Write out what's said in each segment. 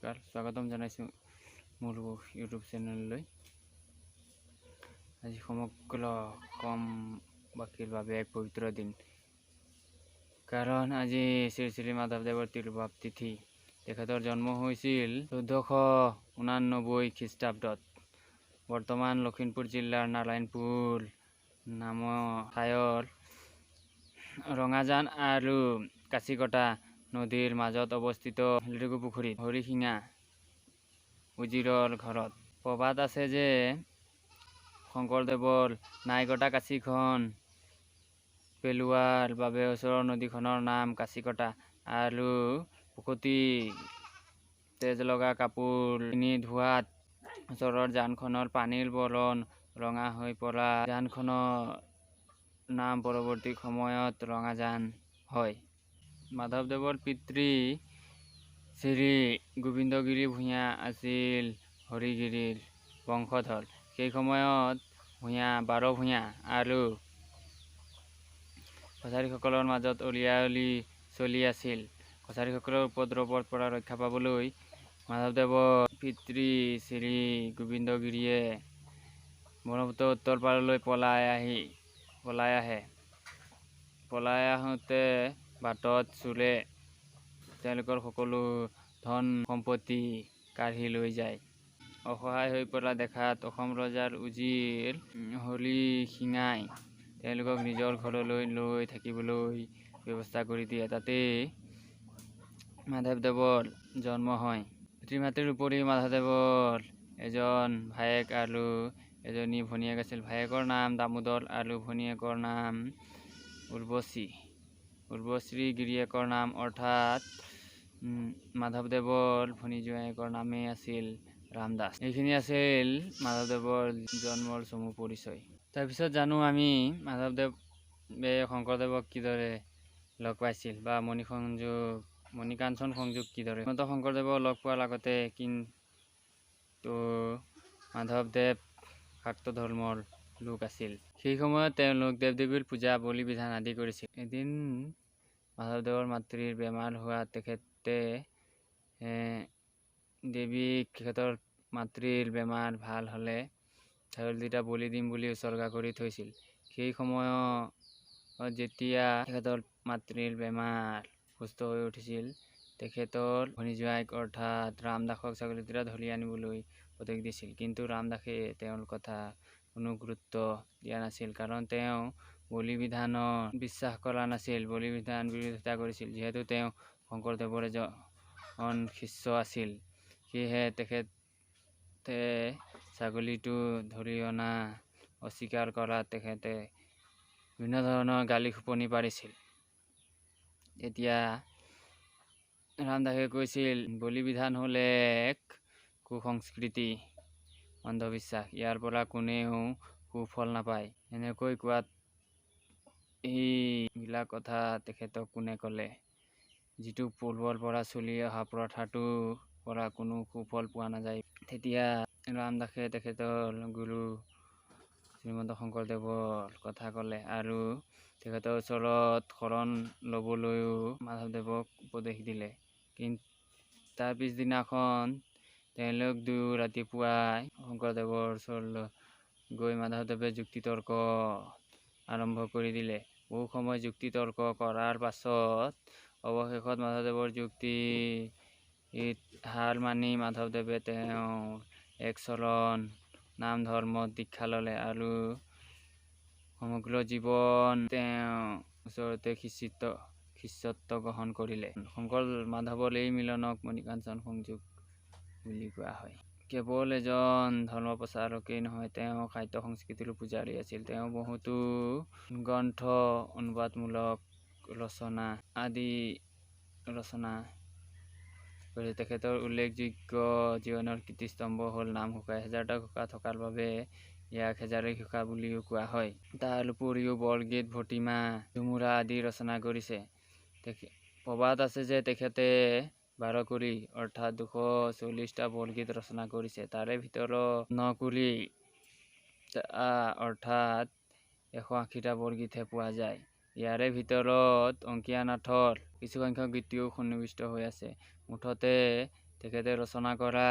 নমস্কাৰ, স্বাগতম জনাইছোঁ মোৰ ইউটিউব চেনেললৈ। আজি সমগ্ৰ কম বাকীৰ বাবে এক পবিত্ৰ দিন, কাৰণ আজি শ্ৰী শ্ৰী মাধৱদেৱৰ তিৰুভাৱ তিথি। তেখেতৰ জন্ম হৈছিল 1489 খ্ৰীষ্টাব্দত। বৰ্তমান লখিমপুৰ জিলাৰ নাৰায়ণপুৰ নামৰ ঠাইৰ ৰঙাজান আৰু কাছিকটা নদীৰ মাজত অৱস্থিত লেটেকু পুখুৰীত হৰিশিঙা উজিৰৰ ঘৰত প্ৰবাদ আছে যে শংকৰদেৱৰ নাইকটা কাছিখন পেলোৱাৰ বাবে ওচৰৰ নদীখনৰ নাম কাছিকটা আৰু পুখুৰী তেজ লগা কাপোৰ কিনি ধোৱাত ওচৰৰ জানখনৰ পানীৰ বৰণ ৰঙা হৈ পৰা জানখনৰ নাম পৰৱৰ্তী সময়ত ৰঙাজান হয়। মাধৱদেৱৰ পিতৃ শ্ৰী গোবিন্দগিৰি ভূঞা আছিল হৰিগিৰিৰ বংশধৰ। সেই সময়ত বাৰ ভূঞা আৰু কছাৰীসকলৰ মাজত অলিয়াঅলি চলি আছিল। কছাৰীসকলৰ উপদ্ৰৱৰ পৰা ৰক্ষা পাবলৈ মাধৱদেৱৰ পিতৃ শ্ৰী গোবিন্দগিৰিয়ে ব্ৰহ্মপুত্ৰৰ উত্তৰ পাৰলৈ পলাই আহোঁতে বাটত চোৰে তেওঁলোকৰ সকলো ধন সম্পত্তি কাঢ়ি লৈ যায়। অসহায় হৈ পৰা দেখাত অসম ৰজাৰ উজিৰ হৰিশিঙাই তেওঁলোকক নিজৰ ঘৰলৈ লৈ থাকিবলৈ ব্যৱস্থা কৰি দিয়ে। তাতেই মাধৱদেৱৰ জন্ম হয়। পিতৃ মাতৃৰ উপৰি মাধৱদেৱৰ এজন ভায়েক আৰু এজনী ভনীয়েক আছিল। ভায়েকৰ নাম দামোদৰ আৰু ভনীয়েকৰ নাম উৰ্বশী। গিৰিয়েকৰ নাম অৰ্থাৎ মাধৱদেৱৰ ভনীজোৱায়েকৰ নামেই আছিল ৰামদাস। এইখিনি আছিল মাধৱদেৱৰ জন্মৰ চমু পৰিচয়। তাৰপিছত জানো আমি মাধৱদেৱে শংকৰদেৱক কিদৰে লগ পাইছিল বা মণিকাঞ্চন সংযোগ কিদৰে। শংকৰদেৱক লগ পোৱাৰ আগতে কিন্তু মাধৱদেৱ শাক্ত ধৰ্মৰ লোক আছিল। সেই সময়ত তেওঁলোক দেৱ দেৱীৰ পূজা বলি বিধান আদি কৰিছিল। এদিন মাধৱদেৱৰ মাতৃৰ বেমাৰ হোৱাত তেখেতে দেৱীক তেখেতৰ মাতৃৰ বেমাৰ ভাল হ'লে ছাগলী দুটা বলি দিম বুলি উচৰ্গা কৰি থৈছিল। সেই সময়ত যেতিয়া তেখেতৰ মাতৃৰ বেমাৰ সুস্থ হৈ উঠিছিল, তেখেতৰ ভনীজোৱায়েক অৰ্থাৎ ৰামদাসক ছাগলী দুটা ধৰি আনিবলৈ উপদেশ দিছিল। কিন্তু ৰামদাসে তেওঁৰ কথা কোনো গুৰুত্ব দিয়া নাছিল, কাৰণ তেওঁ বলি বিধানত বিশ্বাস কৰা নাছিল, বলি বিধান বিৰোধিতা কৰিছিল। যিহেতু তেওঁ শংকৰদেৱৰ এজন শিষ্য আছিল, সেয়েহে তেখেতে ছাগলীটো ধৰি অনা অস্বীকাৰ কৰাত তেখেতে বিভিন্ন ধৰণৰ গালি শোপনি পাৰিছিল। তেতিয়া ৰামদাসে কৈছিল, বলি বিধান হ'ল এক কুসংস্কৃতি, অন্ধবিশ্বাস, ইয়াৰ পৰা কোনেও সুফল নাপায়। এনেকৈ কোৱাত এইবিলাক কথা তেখেতক কোনে ক'লে, যিটো পূৰ্বৰ পৰা চলি অহা প্ৰথাটোৰ পৰা কোনো সুফল পোৱা নাযায়। তেতিয়া ৰামদাসে তেখেতৰ গুৰু শ্ৰীমন্ত শংকৰদেৱৰ কথা ক'লে আৰু তেখেতৰ ওচৰত শৰণ ল'বলৈও মাধৱদেৱক উপদেশ দিলে। কিন্তু তাৰ পিছদিনাখন তেওঁলোক দুয়ো ৰাতিপুৱাই শংকৰদেৱৰ ওচৰলৈ গৈ মাধৱদেৱে যুক্তি তৰ্ক আৰম্ভ কৰি দিলে। বহু সময় যুক্তি তৰ্ক কৰাৰ পাছত অৱশেষত মাধৱদেৱৰ যুক্তিত হাৰ মানি মাধৱদেৱে তেওঁৰ এক চৰণ নাম ধৰ্মত দীক্ষা ল'লে আৰু সমগ্ৰ জীৱন তেওঁ ওচৰতে শিষ্যত্ব গ্ৰহণ কৰিলে। শংকৰ মাধৱৰ এই মিলনক মণিকাঞ্চন সংযোগ বুলি কোৱা হয়। কেৱল এজন ধৰ্ম প্ৰচাৰকেই নহয়, তেওঁ সাহিত্য সংস্কৃতিৰো পূজাৰী আছিল। তেওঁ বহুতো গ্ৰন্থ, অনুবাদমূলক ৰচনা আদি ৰচনা কৰিছে। তেখেতৰ উল্লেখযোগ্য জীৱনৰ কীৰ্তিস্তম্ভ হ'ল নাম ঘোষা। 1000টা ঘোষা থকাৰ বাবে ইয়াক হেজাৰী ঘোষা বুলিও কোৱা হয়। তাৰ উপৰিও বৰগীত, ভটিমা, ঝুমুৰা আদি ৰচনা কৰিছে। প্ৰবাদ আছে যে তেখেতে 12 কুৰি অৰ্থাৎ 240টা বৰগীত ৰচনা কৰিছে। তাৰে ভিতৰত 9 কুৰি অৰ্থাৎ 180টা বৰগীতহে পোৱা যায়। ইয়াৰে ভিতৰত অংকীয়া নাটৰ কিছুসংখ্যক গীতিও সন্নিৱিষ্ট হৈ আছে। মুঠতে তেখেতে ৰচনা কৰা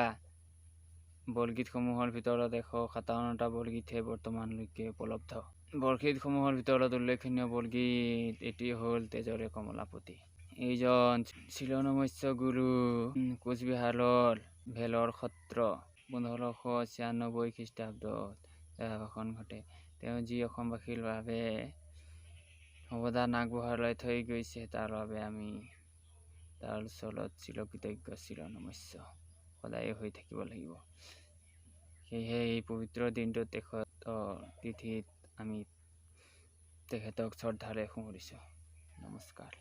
বৰগীতসমূহৰ ভিতৰত 157টা বৰগীতহে বৰ্তমানলৈকে উপলব্ধ। বৰগীতসমূহৰ ভিতৰত উল্লেখনীয় বৰগীত এটি হ'ল তেজৰে কমলাপতি। এইজন চিলনমস্য গুৰু কোচবিহাৰৰ ভেলৰ সত্ৰ 1596 খ্ৰীষ্টাব্দত ভাষণ ঘটে। তেওঁ যি অসমবাসীৰ বাবে অৱদান আগবঢ়াই থৈ গৈছে তাৰ বাবে আমি তাৰ ওচৰত চিৰকৃতজ্ঞ চিৰনমস্য সদায় হৈ থাকিব লাগিব। সেয়েহে এই পবিত্ৰ দিনটোত তেখেতৰ তিথিত আমি তেখেতক শ্ৰদ্ধাৰে সুমৰিছোঁ। নমস্কাৰ।